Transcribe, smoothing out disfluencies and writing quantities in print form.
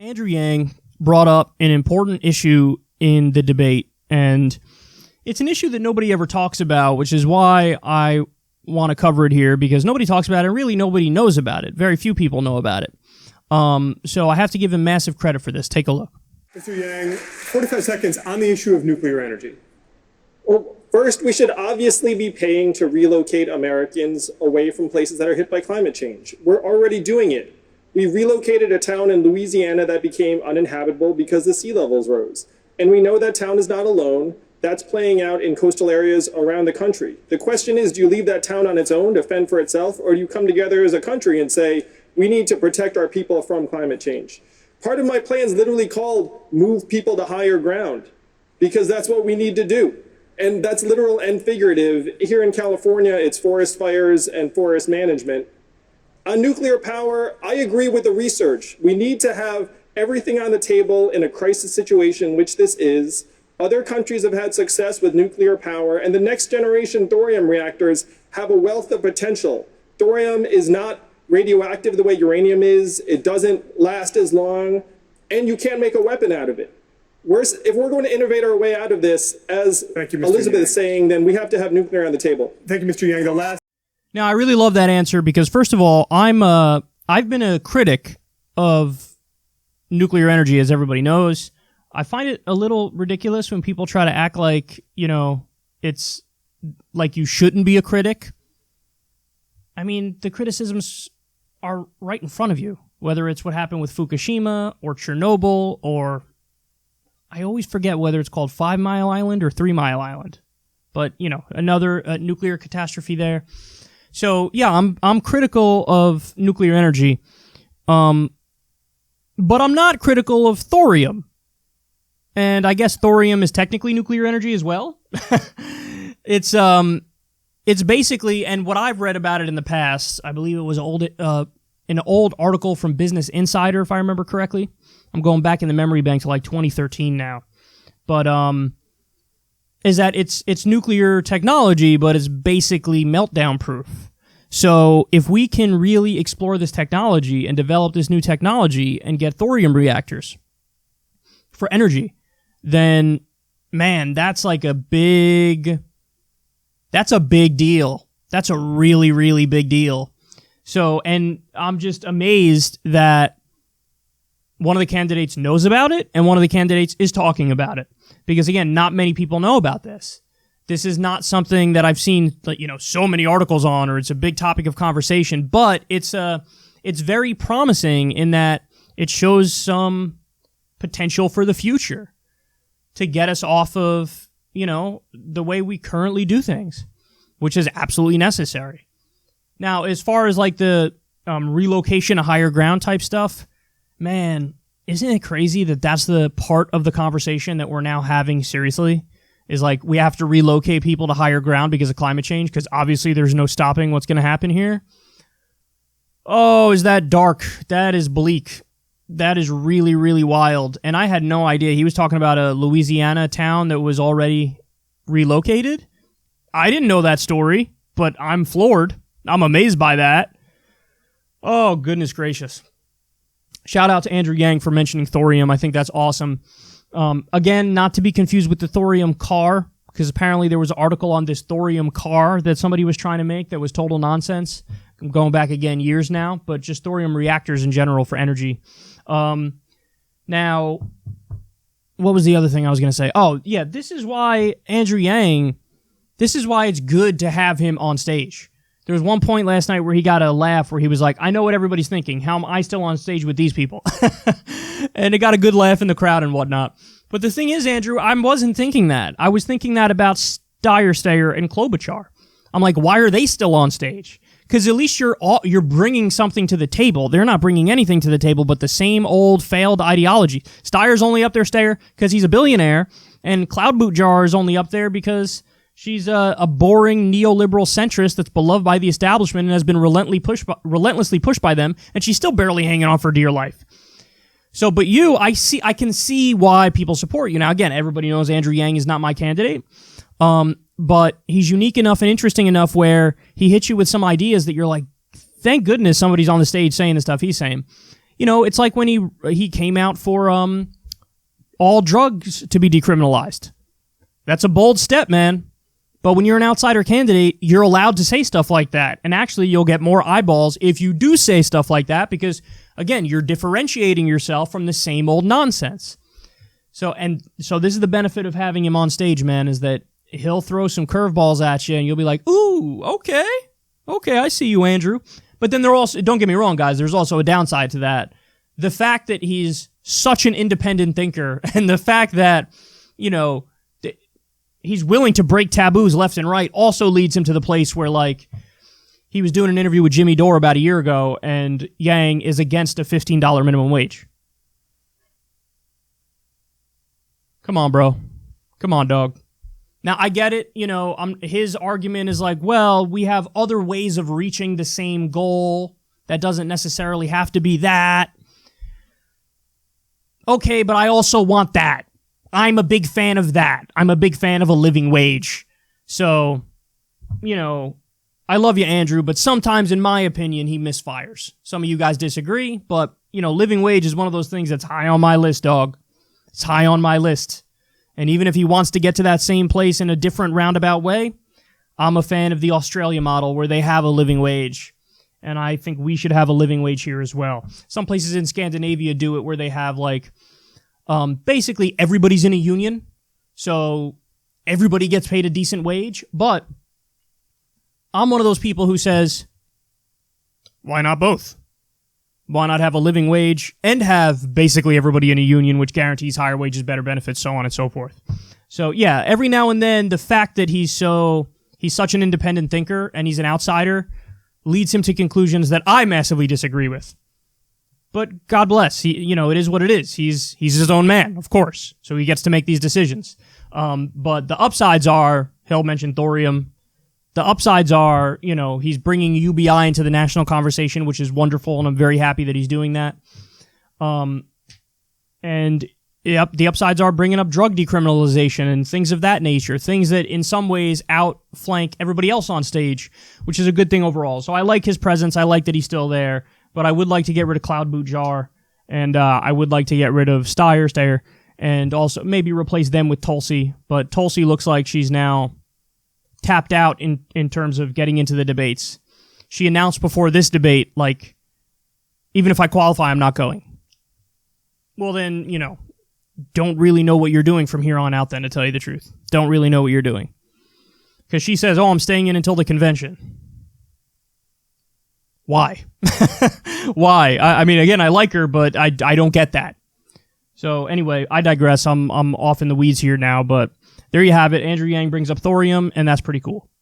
Andrew Yang brought up an important issue in the debate, and it's an issue that nobody ever talks about, which is why I want to cover it here, because nobody talks about it, and really nobody knows about it. Very few people know about it. So I have to give him massive credit for this. Take a look. Mr. Yang, 45 seconds on the issue of nuclear energy. Well, first, we should obviously be paying to relocate Americans away from places that are hit by climate change. We're already doing it. We relocated a town in Louisiana that became uninhabitable because the sea levels rose. And we know that town is not alone. That's playing out in coastal areas around the country. The question is, do you leave that town on its own to fend for itself, or do you come together as a country and say, we need to protect our people from climate change? Part of my plan is literally called Move People to Higher Ground, because that's what we need to do. And that's literal and figurative. Here in California, it's forest fires and forest management. On nuclear power, I agree with the research. We need to have everything on the table in a crisis situation, which this is. Other countries have had success with nuclear power, and the next generation thorium reactors have a wealth of potential. Thorium is not radioactive the way uranium is. It doesn't last as long, and you can't make a weapon out of it. If we're going to innovate our way out of this, as Elizabeth is saying, then we have to have nuclear on the table. Thank you, Mr. Yang. Now, I really love that answer because, first of all, I've been a critic of nuclear energy, as everybody knows. I find it a little ridiculous when people try to act like, it's like you shouldn't be a critic. I mean, the criticisms are right in front of you, whether it's what happened with Fukushima or Chernobyl, or I always forget whether it's called 5 Mile Island or 3 Mile Island. But, another nuclear catastrophe there. So, yeah, I'm critical of nuclear energy. But I'm not critical of thorium. And I guess thorium is technically nuclear energy as well. It's basically, and what I've read about it in the past, I believe it was an old article from Business Insider, if I remember correctly. I'm going back in the memory bank to like 2013 now. But is that it's nuclear technology, but it's basically meltdown proof. So if we can really explore this technology and develop this new technology and get thorium reactors for energy, then, man, that's a big deal. That's a really, really big deal. So, and I'm just amazed that one of the candidates knows about it and one of the candidates is talking about it. Because, again, not many people know about this. This is not something that I've seen, so many articles on, or it's a big topic of conversation, but it's very promising in that it shows some potential for the future to get us off of, the way we currently do things, which is absolutely necessary. Now, as far as the relocation to higher ground type stuff, man, isn't it crazy that that's the part of the conversation that we're now having seriously? Is we have to relocate people to higher ground because of climate change, because obviously there's no stopping what's going to happen here. Oh, is that dark? That is bleak. That is really, really wild. And I had no idea. He was talking about a Louisiana town that was already relocated. I didn't know that story, but I'm floored. I'm amazed by that. Oh, goodness gracious. Shout out to Andrew Yang for mentioning thorium. I think that's awesome. Again, not to be confused with the thorium car, because apparently there was an article on this thorium car that somebody was trying to make that was total nonsense. I'm going back again years now, but just thorium reactors in general for energy. Now, what was the other thing I was going to say? Oh, yeah, this is why Andrew Yang, this is why it's good to have him on stage. There was one point last night where he got a laugh where he was like, I know what everybody's thinking. How am I still on stage with these people? And it got a good laugh in the crowd and whatnot. But the thing is, Andrew, I wasn't thinking that. I was thinking that about Steyer and Klobuchar. I'm like, why are they still on stage? Because at least you're bringing something to the table. They're not bringing anything to the table but the same old failed ideology. Steyer's only up there, because he's a billionaire, and Cloudbootjar is only up there because she's a boring neoliberal centrist that's beloved by the establishment and has been relentlessly pushed by them, and she's still barely hanging on for dear life. So, but I can see why people support you. Now, again, everybody knows Andrew Yang is not my candidate, but he's unique enough and interesting enough where he hits you with some ideas that you're like, thank goodness somebody's on the stage saying the stuff he's saying. it's like when he came out for all drugs to be decriminalized. That's a bold step, man. But when you're an outsider candidate, you're allowed to say stuff like that. And actually, you'll get more eyeballs if you do say stuff like that because, again, you're differentiating yourself from the same old nonsense. So this is the benefit of having him on stage, man, is that he'll throw some curveballs at you and you'll be like, ooh, okay, I see you, Andrew. But then don't get me wrong, guys, there's also a downside to that. The fact that he's such an independent thinker and the fact that, he's willing to break taboos left and right also leads him to the place where, like, he was doing an interview with Jimmy Dore about a year ago, and Yang is against a $15 minimum wage. Come on, bro. Come on, dog. Now, I get it. His argument is like, well, we have other ways of reaching the same goal. That doesn't necessarily have to be that. Okay, but I also want that. I'm a big fan of that. I'm a big fan of a living wage. So, I love you, Andrew, but sometimes, in my opinion, he misfires. Some of you guys disagree, but, living wage is one of those things that's high on my list, dog. It's high on my list. And even if he wants to get to that same place in a different roundabout way, I'm a fan of the Australia model where they have a living wage. And I think we should have a living wage here as well. Some places in Scandinavia do it where they have, like, basically everybody's in a union, so everybody gets paid a decent wage, but I'm one of those people who says, why not both? Why not have a living wage and have basically everybody in a union, which guarantees higher wages, better benefits, so on and so forth. So yeah, every now and then, the fact that he's such an independent thinker and he's an outsider leads him to conclusions that I massively disagree with. But God bless, it is what it is. He's his own man, of course, so he gets to make these decisions. But the upsides are, he'll mention thorium. The upsides are, he's bringing UBI into the national conversation, which is wonderful, and I'm very happy that he's doing that. And the upsides are bringing up drug decriminalization and things of that nature, things that in some ways outflank everybody else on stage, which is a good thing overall. So I like his presence. I like that he's still there. But I would like to get rid of Cloud Boot Jar, and I would like to get rid of Steyer, and also maybe replace them with Tulsi. But Tulsi looks like she's now tapped out in terms of getting into the debates. She announced before this debate, like, even if I qualify, I'm not going. Well, then, don't really know what you're doing from here on out, then, to tell you the truth. Don't really know what you're doing. Because she says, I'm staying in until the convention. Why? Why? I mean, again, I like her, but I don't get that. So anyway, I digress. I'm off in the weeds here now, but there you have it. Andrew Yang brings up thorium, and that's pretty cool.